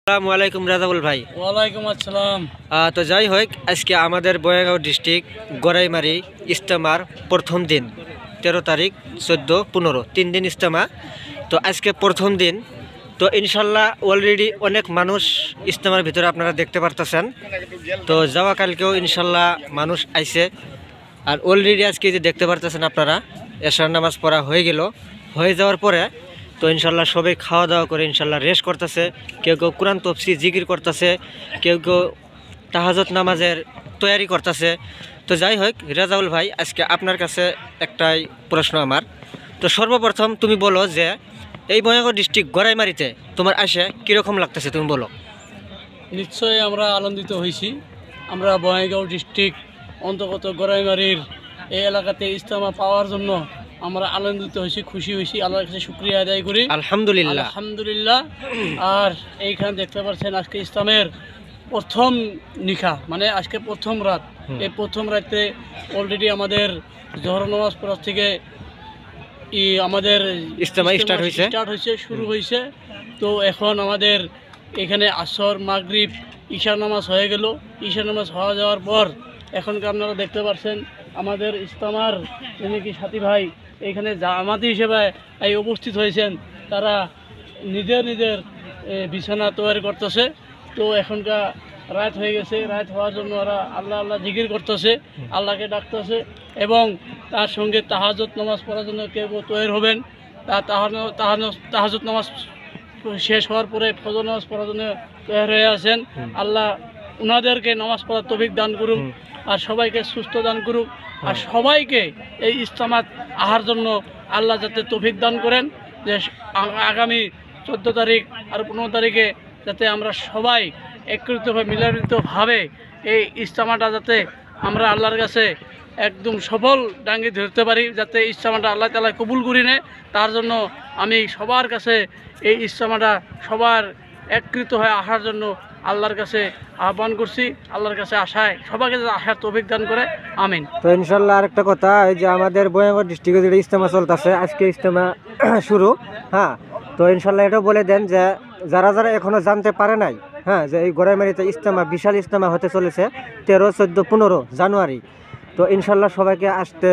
আসসালামু আলাইকুম রাজাউল ভাই। ওয়ালাইকুম আসসালাম। তো যাই হোক, আজকে আমাদের বয়াগাঁও ডিস্ট্রিক্ট গড়াইমারি ইজতেমার প্রথম দিন 13 তারিখ 14, 15 3 দিন ইজতেমা। তো আজকে প্রথম দিন, তো ইনশাল্লাহ অলরেডি অনেক মানুষ ইজতেমার ভিতরে আপনারা দেখতে পারতেছেন। তো যাওয়া কালকেও ইনশাল্লাহ মানুষ আইছে, আর অলরেডি আজকে যে দেখতে পারতেছেন আপনারা এশার নামাজ পড়া হয়ে যাওয়ার পরে তো ইনশাল্লাহ সবাই খাওয়া দাওয়া করে ইনশাল্লাহ রেস্ট করতেছে। কেউ কেউ কোরআন তফসির জিকির করতেছে, কেউ কেউ তাহাজ্জুদ নামাজের তৈয়ারি করতেছে। তো যাই হোক রাজাউল ভাই, আজকে আপনার কাছে একটাই প্রশ্ন আমার। তো সর্বপ্রথম তুমি বলো যে এই বয়াগাঁও ডিস্ট্রিক্ট গড়াইমারিতে তোমার আসে কীরকম লাগতেছে, তুমি বলো। নিশ্চয়ই আমরা আনন্দিত হয়েছি। আমরা বয়াগাঁও ডিস্ট্রিক্ট অন্তর্গত গড়াইমারির এই এলাকাতে ইজতেমা পাওয়ার জন্য আমরা আনন্দিত হয়েছি, খুশি হয়েছি। আল্লাহর কাছে শুকরিয়া আদায় করি, আলহামদুলিল্লাহ আলহামদুলিল্লাহ। আর এইখানে দেখতে পাচ্ছেন আজকে ইসলামের প্রথম নিশা, মানে আজকে প্রথম রাত। এই প্রথম রাতে অলরেডি আমাদের জোহর নামাজ পড়ার থেকে আমাদের ইজতেমা স্টার্ট হয়েছে, শুরু হয়েছে। তো এখন আমাদের এখানে আসর, মাগরিব, ঈশা নামাজ হয়ে গেল। ঈশা নামাজ হয়ে যাওয়ার পর এখনকার আপনারা দেখতে পাচ্ছেন আমাদের ইজতেমার যিনি কি সাথী ভাই এখানে জামাতি হিসেবে এই উপস্থিত হয়েছেন, তারা নিজের বিছানা তৈরি করতেছে। তো এখনকার রাত হয়ে গেছে, রাত হওয়ার জন্য ওরা আল্লাহ জিকির করতেছে, আল্লাহকে ডাকতেছে, এবং তার সঙ্গে তাহাজ্জুদ নামাজ পড়ার জন্য কেউ তৈরি হবেন। তাহাজ্জুদ নামাজ শেষ হওয়ার পরে ফজর নামাজ পড়ার জন্য তৈরি হয়ে আছেন। আল্লাহ ওনাদেরকে নামাজ পড়ার তৌফিক দান করুক, আর সবাইকে সুস্থ দান করুক, আর সবাইকে এই ইজতেমাত আহার জন্য আল্লাহ যাতে তৌফিক দান করেন, যে আগামী 14 তারিখ আর 15 তারিখে যাতে আমরা সবাই একত্রিতভাবে মিলিতভাবে এই ইজতেমাটা যাতে আমরা আল্লাহর কাছে একদম সফল ডাঙ্গি ধরতে পারি, যাতে ইজতেমাটা আল্লাহ তাআলা কবুল করে নেয়। তার জন্য আমি সবার কাছে এই ইজতেমাটা সবার একত্রিত হয়ে আসার জন্য আল্লাহর কাছে আহ্বান করছি। আল্লাহর কাছে আশায় সবাইকে আসার তৌফিক দান করে, আমিন। তো ইনশাল্লাহ আরেকটা কথা, এই যে আমাদের বয়াগাঁও ডিস্ট্রিক্টে যেটা ইজতেমা চলতেছে, আজকে ইজতেমা শুরু। হ্যাঁ, তো ইনশাল্লাহ এটাও বলে দেন যে যারা এখনো জানতে পারে নাই, হ্যাঁ, যে এই গড়াইমারিতে ইজতেমা, বিশাল ইজতেমা হতে চলেছে 13, 14, 15 জানুয়ারি। তো ইনশাল্লাহ সবাইকে আসতে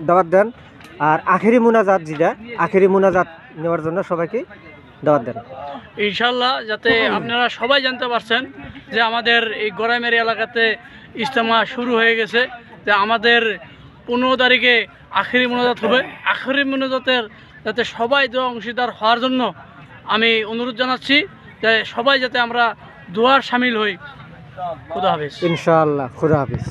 দাওয়াত দেন, আর আখেরি মুনাজাত নেওয়ার জন্য সবাইকে দাওয়াত দেন ইনশাল্লাহ। যাতে আপনারা সবাই জানতে পারছেন যে আমাদের এই গড়াইমারি এলাকাতে ইজতেমা শুরু হয়ে গেছে, যে আমাদের 15 তারিখে আখেরি মুনাজাত হবে। আখেরি মুনাজাতের যাতে সবাই দোয়া অংশীদার হওয়ার জন্য আমি অনুরোধ জানাচ্ছি, যে সবাই যাতে আমরা দোয়ার শামিল হই। খুদা হাফেজ। ইনশাআল্লাহ, খুদা হাফেজ।